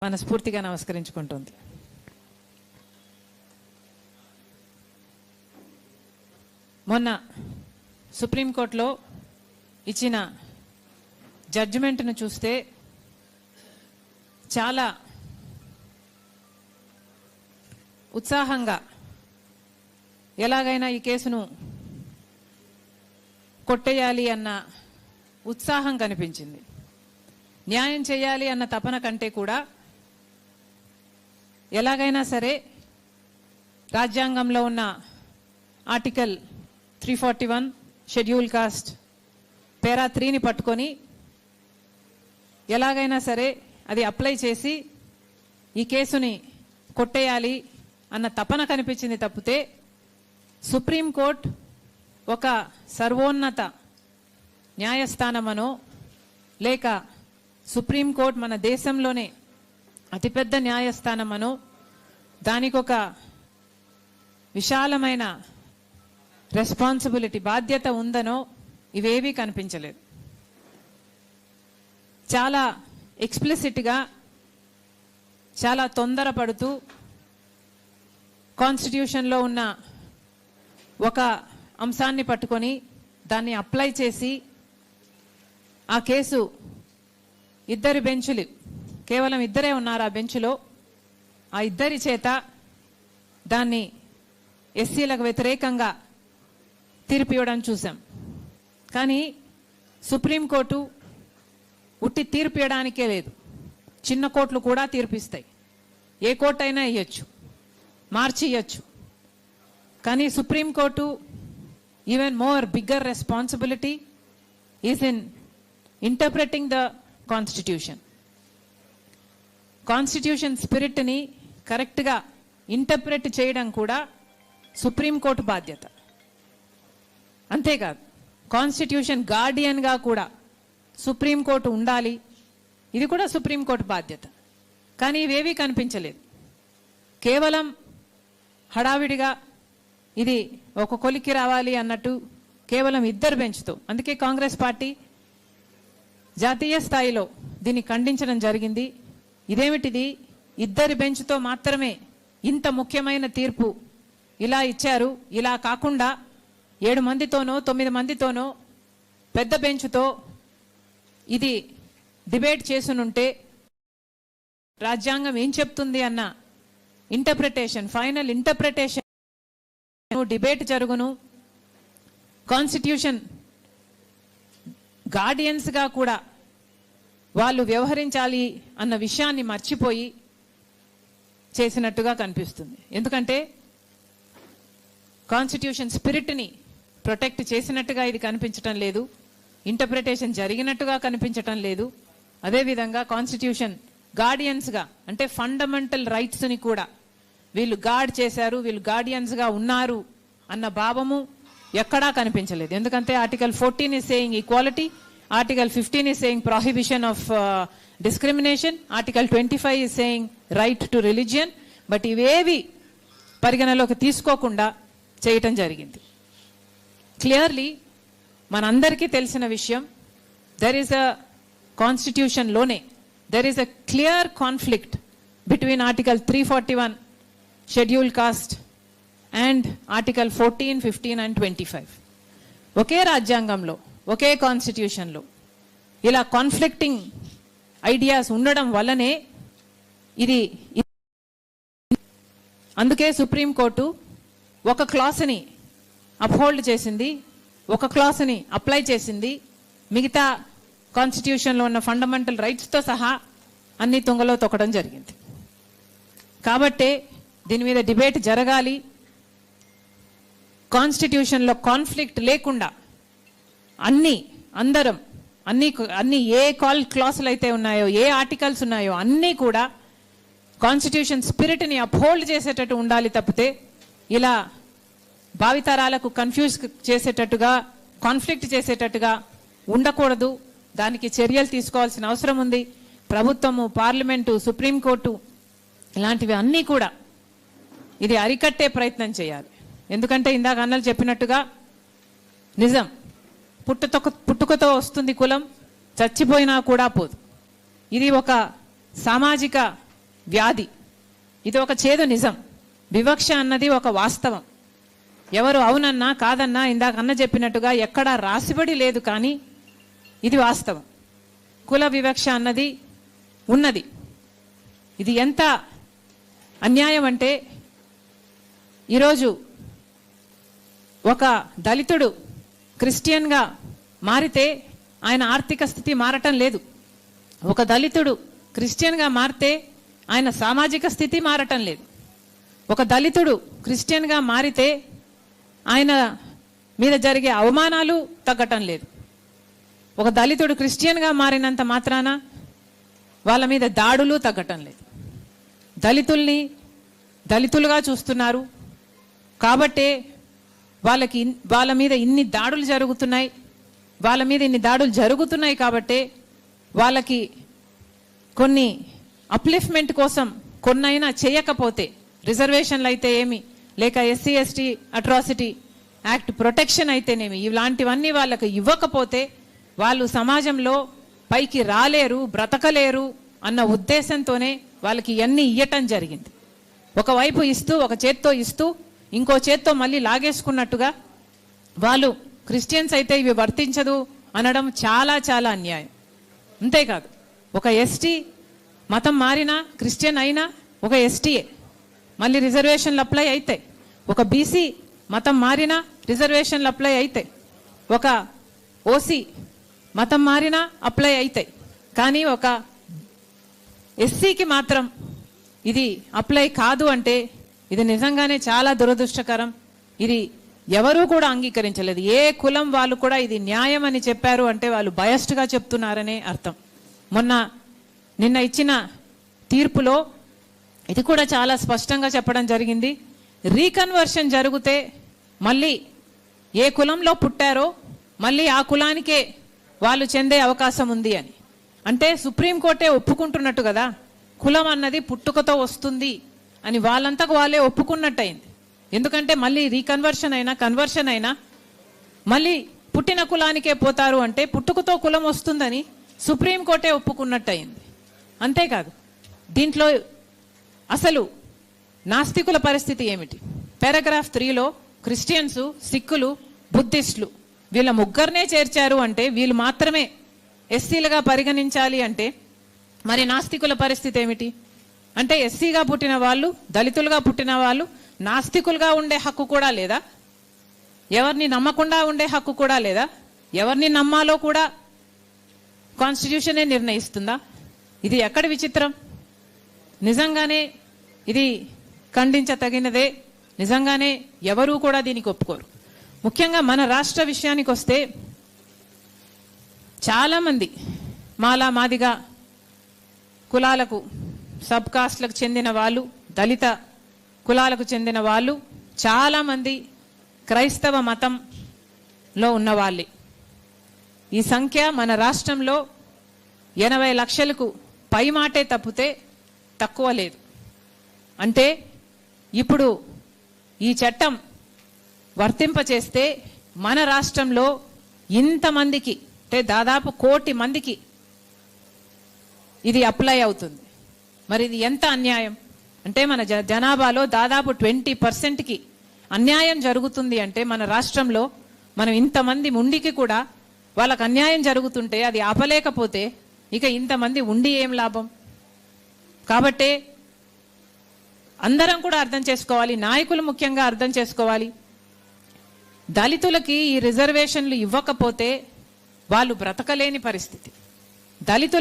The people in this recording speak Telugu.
మనస్ఫూర్తిగా నమస్కరించుకుంటుంది. మొన్న సుప్రీంకోర్టులో ఇచ్చిన జడ్జిమెంట్ను చూస్తే చాలా ఉత్సాహంగా ఎలాగైనా ఈ కేసును కొట్టేయాలి అన్న ఉత్సాహం కనిపించింది. న్యాయం చేయాలి అన్న తపన కంటే కూడా ఎలాగైనా సరే రాజ్యాంగంలో ఉన్న ఆర్టికల్ 341 షెడ్యూల్ కాస్ట్ పేరా 3ని పట్టుకొని ఎలాగైనా సరే అది అప్లై చేసి ఈ కేసుని కొట్టేయాలి అన్న తపన కనిపించింది తప్పితే సుప్రీంకోర్టు ఒక సర్వోన్నత న్యాయస్థానమనో లేక సుప్రీంకోర్టు మన దేశంలోనే అతిపెద్ద న్యాయస్థానమనో దానికొక విశాలమైన రెస్పాన్సిబిలిటీ బాధ్యత ఉందనో ఇవేవీ కనిపించలేదు. చాలా ఎక్స్ప్లిసిట్గా చాలా తొందరపడుతూ కాన్స్టిట్యూషన్లో ఉన్న ఒక అంశాన్ని పట్టుకొని దాన్ని అప్లై చేసి ఆ కేసు ఇద్దరు బెంచులు కేవలం ఇద్దరే ఉన్నారు ఆ బెంచ్లో, ఆ ఇద్దరి చేత దాన్ని ఎస్సీలకు వ్యతిరేకంగా తీర్పు ఇవ్వడం చూసాం. కానీ సుప్రీంకోర్టు ఉట్టి తీర్పు ఇవ్వడానికే లేదు, చిన్న కోర్టులు కూడా తీర్పిస్తాయి. ఏ కోర్టు అయినా ఇవ్వచ్చు, మార్చి ఇవ్వచ్చు. కానీ supreme court even more bigger responsibility is in interpreting the constitution. Constitution స్పిరిట్ని కరెక్ట్గా ఇంటర్ప్రెట్ చేయడం కూడా సుప్రీంకోర్టు బాధ్యత. అంతేకాదు కాన్స్టిట్యూషన్ గార్డియన్గా కూడా సుప్రీంకోర్టు ఉండాలి, ఇది కూడా సుప్రీంకోర్టు బాధ్యత. కానీ ఇవేవీ కనిపించలేదు. కేవలం హడావిడిగా ఇది ఒక కొలిక్కి రావాలి అన్నట్టు కేవలం ఇద్దరు బెంచ్తో, అందుకే కాంగ్రెస్ పార్టీ జాతీయ స్థాయిలో దీన్ని ఖండించడం జరిగింది. ఇదేమిటిది, ఇద్దరి బెంచ్తో మాత్రమే ఇంత ముఖ్యమైన తీర్పు ఇలా ఇచ్చారు, ఇలా కాకుండా 7 మందితోనో 9 మందితోనో పెద్ద బెంచ్తో ఇది డిబేట్ చేసునుంటే రాజ్యాంగం ఏం చెప్తుంది అన్న ఇంటర్ప్రిటేషన్, ఫైనల్ ఇంటర్ప్రిటేషన్ డిబేట్ జరుగును. కాన్స్టిట్యూషన్ గార్డియన్స్గా కూడా వాళ్ళు వ్యవహరించాలి అన్న విషయాన్ని మర్చిపోయి చేసినట్టుగా కనిపిస్తుంది. ఎందుకంటే కాన్స్టిట్యూషన్ స్పిరిట్ని ప్రొటెక్ట్ చేసినట్టుగా ఇది కనిపించటం లేదు, ఇంటర్ప్రిటేషన్ జరిగినట్టుగా కనిపించటం లేదు. అదేవిధంగా కాన్స్టిట్యూషన్ గార్డియన్స్గా అంటే ఫండమెంటల్ రైట్స్ని కూడా వీళ్ళు గార్డ్ చేశారు, వీళ్ళు గార్డియన్స్గా ఉన్నారు అన్న భావము ఎక్కడా కనిపించలేదు. ఎందుకంటే article 14 is saying equality, Article 15 is saying prohibition of discrimination, Article 25 is saying right to religion, but ఇవేవి పరిగణలోకి తీసుకోకుండా చేయటం జరిగింది. క్లియర్లీ మనందరికీ తెలిసిన విషయం, దెర్ ఈస్ అ కాన్స్టిట్యూషన్లోనే there is a clear conflict between article 341 schedule caste and article 14, 15 and 25. ఒకే రాజ్యాంగంలో ఒకే కాన్స్టిట్యూషన్లో ఇలా కాన్ఫ్లిక్టింగ్ ఐడియాస్ ఉండడం వల్లనే ఇది, అందుకే సుప్రీంకోర్టు ఒక క్లాస్ని అప్హోల్డ్ చేసింది, ఒక క్లాస్ని అప్లై చేసింది, మిగతా కాన్స్టిట్యూషన్లో ఉన్న ఫండమెంటల్ రైట్స్తో సహా అన్ని తుంగలో తొక్కడం జరిగింది. కాబట్టే దీని మీద డిబేట్ జరగాలి, కాన్స్టిట్యూషన్లో కాన్ఫ్లిక్ట్ లేకుండా అన్ని ఏ క్లాసులు అయితే ఉన్నాయో, ఏ ఆర్టికల్స్ ఉన్నాయో అన్నీ కూడా కాన్స్టిట్యూషన్ స్పిరిట్ని అప్హోల్డ్ చేసేటట్టు ఉండాలి తప్పితే ఇలా భావితరాలకు కన్ఫ్యూజ్ చేసేటట్టుగా, కాన్ఫ్లిక్ట్ చేసేటట్టుగా ఉండకూడదు. దానికి చర్యలు తీసుకోవాల్సిన అవసరం ఉంది. ప్రభుత్వము, పార్లమెంటు, సుప్రీంకోర్టు ఇలాంటివి అన్నీ కూడా ఇది అరికట్టే ప్రయత్నం చేయాలి. ఎందుకంటే ఇందాక అన్నలు చెప్పినట్టుగా నిజం, పుట్టుకతో వస్తుంది కులం, చచ్చిపోయినా కూడా పోదు. ఇది ఒక సామాజిక వ్యాధి. ఇది ఒక చేదు నిజం. వివక్ష అన్నది ఒక వాస్తవం. ఎవరు అవునన్నా కాదన్నా ఇందాక అన్న చెప్పినట్టుగా ఎక్కడా రాసిబడి లేదు, కానీ ఇది వాస్తవం. కుల వివక్ష అన్నది ఉన్నది. ఇది ఎంత అన్యాయం అంటే, ఈరోజు ఒక దళితుడు క్రిస్టియన్గా మారితే ఆయన ఆర్థిక స్థితి మారటం లేదు. ఒక దళితుడు క్రిస్టియన్గా మారితే ఆయన సామాజిక స్థితి మారటం లేదు. ఒక దళితుడు క్రిస్టియన్గా మారితే ఆయన మీద జరిగే అవమానాలు తగ్గటం లేదు. ఒక దళితుడు క్రిస్టియన్గా మారినంత మాత్రాన వాళ్ళ మీద దాడులు తగ్గటం లేదు. దళితుల్ని దళితులుగా చూస్తున్నారు కాబట్టే వాళ్ళ మీద ఇన్ని దాడులు జరుగుతున్నాయి. వాళ్ళ మీద ఇన్ని దాడులు జరుగుతున్నాయి కాబట్టే వాళ్ళకి కొన్ని అప్లిఫ్ట్మెంట్ కోసం కొన్నైనా చేయకపోతే, రిజర్వేషన్లు అయితే ఏమి, లేక SC ST atrocity act protection అయితేనేమి, ఇలాంటివన్నీ వాళ్ళకి ఇవ్వకపోతే వాళ్ళు సమాజంలో పైకి రాలేరు, బ్రతకలేరు అన్న ఉద్దేశంతోనే వాళ్ళకి ఇవన్నీ ఇవ్వటం జరిగింది. ఒకవైపు ఇస్తూ, ఒక చేత్తో ఇస్తూ ఇంకో చేత్తో మళ్ళీ లాగేసుకున్నట్టుగా వాళ్ళు క్రిస్టియన్స్ అయితే ఇవి వర్తించదు అనడం చాలా చాలా అన్యాయం. అంతేకాదు, ఒక ఎస్టీ మతం మారినా క్రిస్టియన్ అయినా ఒక ఎస్టీయే, మళ్ళీ రిజర్వేషన్లు అప్లై అవుతాయి. ఒక బీసీ మతం మారినా రిజర్వేషన్లు అప్లై అవుతాయి. ఒక ఓసీ మతం మారినా అప్లై అవుతాయి. కానీ ఒక ఎస్సీకి మాత్రం ఇది అప్లై కాదు అంటే ఇది నిజంగానే చాలా దురదృష్టకరం. ఇది ఎవరూ కూడా అంగీకరించలేదు. ఏ కులం వాళ్ళు కూడా ఇది న్యాయం అని చెప్పారు అంటే వాళ్ళు బయస్డ్గా చెప్తున్నారనే అర్థం. నిన్న ఇచ్చిన తీర్పులో ఇది కూడా చాలా స్పష్టంగా చెప్పడం జరిగింది. రీకన్వర్షన్ జరిగితే మళ్ళీ ఏ కులంలో పుట్టారో మళ్ళీ ఆ కులానికే వాళ్ళు చెందే అవకాశం ఉంది అని. అంటే సుప్రీంకోర్టే ఒప్పుకుంటున్నట్టు కదా, కులం అన్నది పుట్టుకతో వస్తుంది అని వాళ్ళంతకు వాళ్ళే ఒప్పుకున్నట్టయింది. ఎందుకంటే మళ్ళీ రీకన్వర్షన్ అయినా కన్వర్షన్ అయినా మళ్ళీ పుట్టిన కులానికే పోతారు అంటే పుట్టుకతో కులం వస్తుందని సుప్రీంకోర్టే ఒప్పుకున్నట్టయింది. అంతేకాదు, దీంట్లో అసలు నాస్తికుల పరిస్థితి ఏమిటి? పారాగ్రాఫ్ 3లో క్రిస్టియన్స్, సిక్కులు, బుద్ధిస్టులు వీళ్ళ ముగ్గురినే చేర్చారు అంటే వీళ్ళు మాత్రమే ఎస్సీలుగా పరిగణించాలి అంటే మరి నాస్తికుల పరిస్థితి ఏమిటి? అంటే ఎస్సీగా పుట్టిన వాళ్ళు, దళితులుగా పుట్టిన వాళ్ళు నాస్తికులుగా ఉండే హక్కు కూడా లేదా? ఎవరిని నమ్మకుండా ఉండే హక్కు కూడా లేదా? ఎవరిని నమ్మాలో కూడా కాన్స్టిట్యూషనే నిర్ణయిస్తుందా? ఇది ఎక్కడి విచిత్రం? నిజంగానే ఇది ఖండించతగినదే. నిజంగానే ఎవరూ కూడా దీనికి ఒప్పుకోరు. ముఖ్యంగా మన రాష్ట్ర విషయానికి వస్తే చాలామంది మాలా మాదిగా కులాలకు, సబ్ కాస్ట్లకు చెందిన వాళ్ళు, దళిత కులాలకు చెందిన వాళ్ళు చాలామంది క్రైస్తవ మతంలో ఉన్నవాళ్ళే. ఈ సంఖ్య మన రాష్ట్రంలో 80 లక్షలకు పై మాటే తప్పితే తక్కువ లేదు. అంటే ఇప్పుడు ఈ చట్టం వర్తింపచేస్తే మన రాష్ట్రంలో ఇంతమందికి, అంటే దాదాపు 1 కోటి మందికి ఇది అప్లై అవుతుంది. మరి ఇది ఎంత అన్యాయం అంటే, మన జనాభాలో దాదాపు 20%కి అన్యాయం జరుగుతుంది అంటే మన రాష్ట్రంలో మనం ఇంతమంది ఉండికి కూడా వాళ్ళకు అన్యాయం జరుగుతుంటే అది ఆపలేకపోతే ఇక ఇంతమంది ఉండి ఏం లాభం? కాబట్టే అందరం కూడా అర్థం చేసుకోవాలి, నాయకులు ముఖ్యంగా అర్థం చేసుకోవాలి. దళితులకి ఈ రిజర్వేషన్లు ఇవ్వకపోతే వాళ్ళు బ్రతకలేని పరిస్థితి. దళితుల